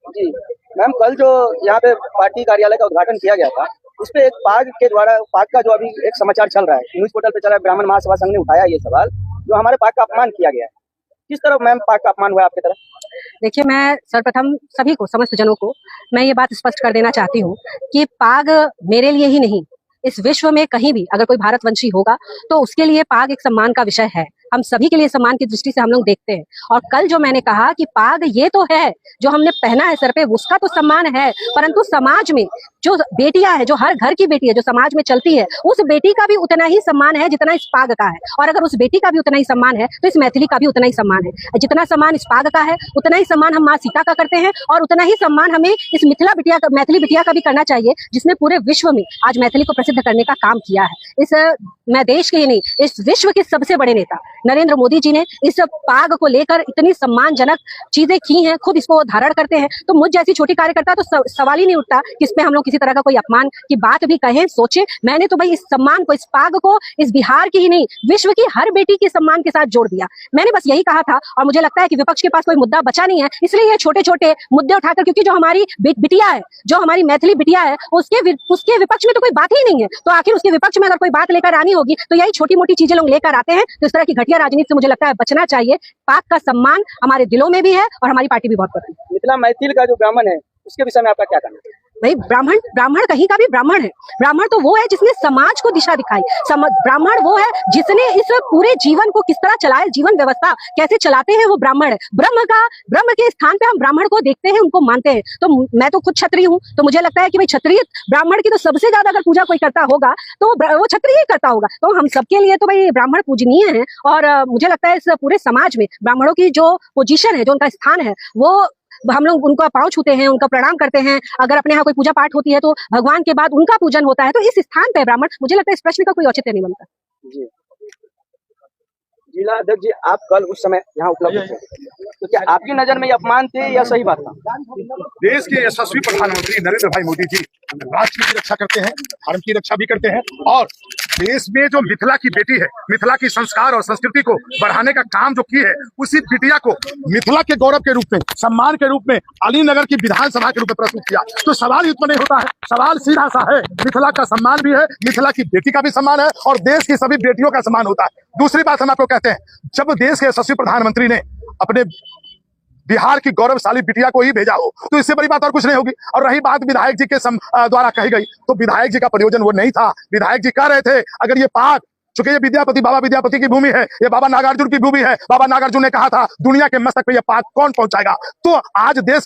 जी, ma'am कल जो यहाँ पे पार्टी कार्यालय का उद्घाटन किया गया था, उसपे एक पाग के द्वारा पाग का जो अभी एक समाचार चल रहा है, न्यूज़ पोर्टल पे चल रहा है, ब्राह्मण महासभा संघ ने उठाया ये सवाल, जो हमारे पाग का अपमान किया गया है। किस तरह मैम पाग का अपमान हुआ है आपकी तरफ? देखिए, मैं सर्वप्रथम सभी को, समस्त जनों को मैं ये बात स्पष्ट कर देना चाहती हूँ कि पाग मेरे लिए ही नहीं, इस विश्व में कहीं भी अगर कोई भारतवंशी होगा तो उसके लिए पाग एक सम्मान का विषय है। हम सभी के लिए सम्मान की दृष्टि से हम लोग देखते हैं। और कल जो मैंने कहा कि पाग ये तो है जो हमने पहना है सर पे, उसका तो सम्मान है, परंतु समाज में जो बेटियां है, जो हर घर की बेटी है, जो समाज में चलती है, उस बेटी का भी उतना ही सम्मान है जितना इस पाग का है। और अगर उस बेटी का भी उतना ही सम्मान है तो इस मैथिली का भी उतना ही सम्मान है। जितना सम्मान इस पाग का है उतना ही सम्मान हम माँ सीता का करते हैं, और उतना ही सम्मान हमें इस मैथिली बिटिया का भी करना चाहिए, जिसने पूरे विश्व में आज मैथिली को प्रसिद्ध करने का काम किया है। मैं देश के ही नहीं, इस विश्व के सबसे बड़े नेता नरेंद्र मोदी जी ने इस पाग को लेकर इतनी सम्मानजनक चीजें की हैं, खुद इसको धारण करते हैं। तो मुझ जैसी छोटी कार्यकर्ता तो सवाल ही नहीं उठता कि इसमें हम लोग किसी तरह का कोई अपमान की बात भी कहें, सोचे। मैंने तो भाई इस सम्मान को, इस पाग को, इस बिहार की ही नहीं, विश्व की हर बेटी के सम्मान के साथ जोड़ दिया। मैंने बस यही कहा था, और मुझे लगता है कि विपक्ष के पास कोई मुद्दा बचा नहीं है, इसलिए ये छोटे छोटे मुद्दे उठाकर, क्योंकि जो हमारी बिटिया है, जो हमारी मैथिली बिटिया है, उसके विपक्ष में तो कोई बात ही नहीं है। तो आखिर उसके विपक्ष में अगर कोई बात लेकर आनी होगी तो यही छोटी मोटी चीजें लोग लेकर आते हैं। तो इस तरह की घटिया राजनीति से मुझे लगता है बचना चाहिए। पाक का सम्मान हमारे दिलों में भी है और हमारी पार्टी भी बहुत करती है। मिथिला मैथिल का जो ब्राह्मण है, उसके विषय में आपका क्या कहना है? भाई, ब्राह्मण कहीं का भी ब्राह्मण है। ब्राह्मण तो वो है जिसने समाज को दिशा दिखाई। ब्राह्मण वो है जिसने इस पूरे जीवन को किस तरह चलाया, जीवन व्यवस्था कैसे चलाते हैं, वो ब्राह्मण है। ब्रह्म के स्थान पे हम ब्राह्मण को देखते हैं, उनको मानते हैं। तो मैं तो खुद क्षत्रिय हूँ, तो मुझे लगता है कि भाई क्षत्रिय ब्राह्मण की तो सबसे ज्यादा अगर पूजा कोई करता होगा तो वो क्षत्रिय ही करता होगा। तो हम सबके लिए तो भाई ब्राह्मण पूजनीय है। और मुझे लगता है इस पूरे समाज में ब्राह्मणों की जो पोजीशन है, जो उनका स्थान है, वो हम लोग उनका पांव छूते हैं, उनका प्रणाम करते हैं। अगर अपने यहाँ कोई पूजा पाठ होती है तो भगवान के बाद उनका पूजन होता है। तो इस स्थान पे ब्राह्मण, मुझे लगता है इस प्रश्न का कोई औचित्य नहीं बनता। जी, जिला अध्यक्ष जी, आप कल उस समय यहाँ उपलब्ध थे, तो क्या आपकी नजर में ये अपमान थे या सही बात था? देश के यशस्वी प्रधानमंत्री नरेंद्र भाई मोदी जी राष्ट्र की रक्षा करते हैं, धर्म की रक्षा भी करते हैं, और देश में जो मिथिला की बेटी है, मिथिला की संस्कार और संस्कृति को बढ़ाने का काम जो की है, उसी बिटिया को मिथिला के गौरव के रूप में, सम्मान के रूप में अलीनगर की विधानसभा के रूप में प्रस्तुत किया। तो सवाल उत्पन्न नहीं होता है, सवाल सीधा सा है, मिथिला का सम्मान भी है, मिथिला की बेटी का भी सम्मान है, और देश की सभी बेटियों का सम्मान होता है। दूसरी बात हम आपको कहते हैं, जब देश के यशस्वी प्रधानमंत्री ने अपने बिहार की गौरवशाली बिटिया को ही भेजा हो तो इससे बड़ी बात और कुछ नहीं होगी। और रही बात विधायक जी के द्वारा कही गई, तो विधायक जी का प्रयोजन वो नहीं था। विधायक जी कह रहे थे, अगर ये पाक, चूंकि ये बाबा विद्यापति की भूमि है, ये बाबा नागार्जुन की भूमि है, बाबा नागार्जुन ने कहा था दुनिया के मस्तक पे ये पाक कौन पहुंचाएगा। तो आज देश के